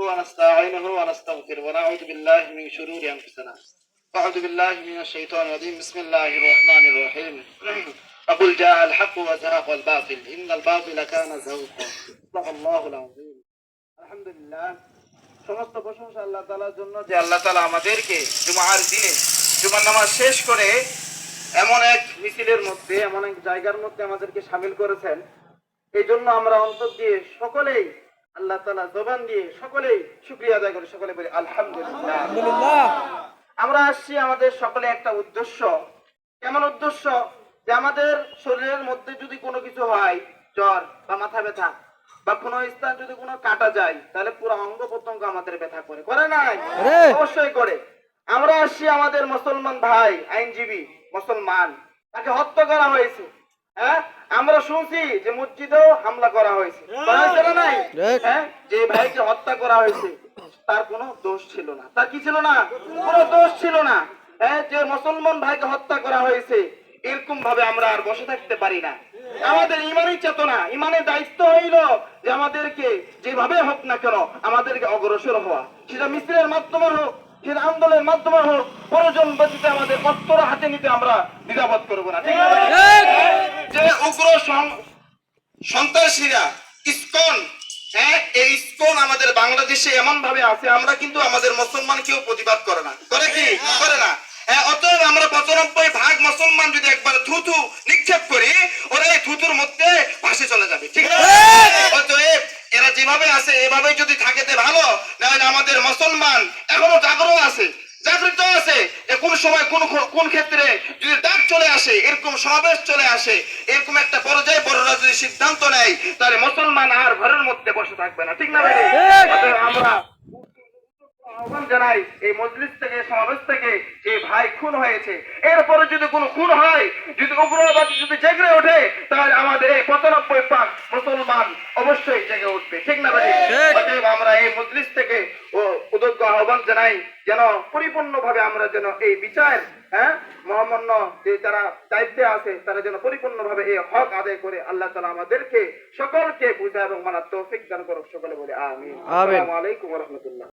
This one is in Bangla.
ونستعينه ونستغفره ونعوذ بالله من شرور أنفسنا أعوذ بالله من الشيطان الرجيم بسم الله الرحمن الرحيم أقول جاء الحق وزهق الباطل إن الباطل كان زهوقا صدق الله العظيم الحمد لله সমস্ত প্রশংসা আল্লাহ তাআলার জন্য যে আল্লাহ তাআলা আমাদেরকে জুমার দিনে জুমার নামাজ শেষ করে এমন এক মিছিলের মধ্যে এমন এক জায়গার মধ্যে আমাদেরকে শামিল করেছেন। এই জন্য আমরা অন্তর দিয়ে সকলেই আল্লাহ তাআলা জবান দিয়ে সকলেই শুকরিয়া আদায় করি, সকলে বলি আলহামদুলিল্লাহ। আমরা আসছি আমাদের সকলে একটা উদ্দেশ্য। কেমন উদ্দেশ্য? যে আমাদের শরীরের মধ্যে যদি কোনো কিছু হয়, জ্বর বা মাথা ব্যথা বা কোনো স্থান যদি কোনো কাটা যায়, তাহলে পুরো অঙ্গ প্রত্যঙ্গ আমাদের ব্যথা করে, করে নাই? অবশ্যই করে। আমরা আসছি আমাদের মুসলমান ভাই, আইনজীবী মুসলমান, তাকে হত্যা করা হয়েছে। হ্যাঁ, আমরা শুনছি যে মসজিদেও হামলা করা হয়েছে, করা হয়েছে না নাই? হ্যাঁ, যে ভাইকে হত্যা করা হয়েছে তার কোনো দোষ ছিল না। তার কি ছিল না? কোনো দোষ ছিল না। হ্যাঁ, যে মুসলমান ভাইকে হত্যা করা হয়েছে, এরকম ভাবে আমরা আর বসে থাকতে পারি না। আমাদের ইমানি চেতনা, ইমানের দায়িত্ব হইল যে আমাদেরকে যেভাবে হোক না কেন আমাদেরকে অগ্রসর হওয়া, সেটা মিছিলের মাধ্যমে হোক, সেটা আন্দোলনের মাধ্যমে হোক, প্রয়োজন ব্যতীত আমাদের অস্ত্র হাতে নিতে আমরা দ্বিধাবোধ করবো না। ঠিক আছে? যে উগ্র সন্ত্রাসীরা ইসকন, হ্যাঁ, এই ইসকন আমাদের বাংলাদেশে এমন ভাবে আছে, আমরা কিন্তু আমাদের মুসলমান কেউ প্রতিবাদ করে না। করে কি? করে না। অতএব আমরা 95% মুসলমান যদি একবার থুতু নিক্ষেপ করি, ওরা এই থুতুর মধ্যে ভাসে চলে যাবে। ঠিক আছে? অতএব এরা যেভাবে আছে এভাবে যদি থাকে ভালো, নাহলে আমাদের মুসলমান এখনো জাগ্রত আছে, জাগৃত আছে। কোন সময় কোন ক্ষেত্রে যদি ডাক চলে আসে, এরকম সমাবেশ চলে আসে, এরকম একটা পর্যায়ে বড়রা যদি সিদ্ধান্ত নেয়, তাহলে মুসলমান আর ঘরের মধ্যে বসে থাকবে না। ঠিক না ভাই? আমরা আহ্বান জানাই এই মজলিস থেকে, সমাবেশ থেকে, যে ভাই খুন হয়েছে, এরপরে যদি কোনো খুন হয়, যদি উগ্রবাদী যদি জেগে ওঠে, তাহলে আমাদের এই 95% মুসলমান অবশ্যই জেগে উঠবে। ঠিক না ভাই? আমরা এই মজলিস থেকে উদ্যোগ আহ্বান জানাই যেন পরিপূর্ণভাবে আমরা যেন এই বিচার, হ্যাঁ, মহামান্য যে যারা দায়িত্বে আছে তারা যেন পরিপূর্ণভাবে এই হক আদায় করে আল্লাহ তাআলা আমাদেরকে সকলকে বুঝা এবং মানার তৌফিক দান করুক। সকলে বলে আমিন। আসসালামু আলাইকুম ওয়া রাহমাতুল্লাহ।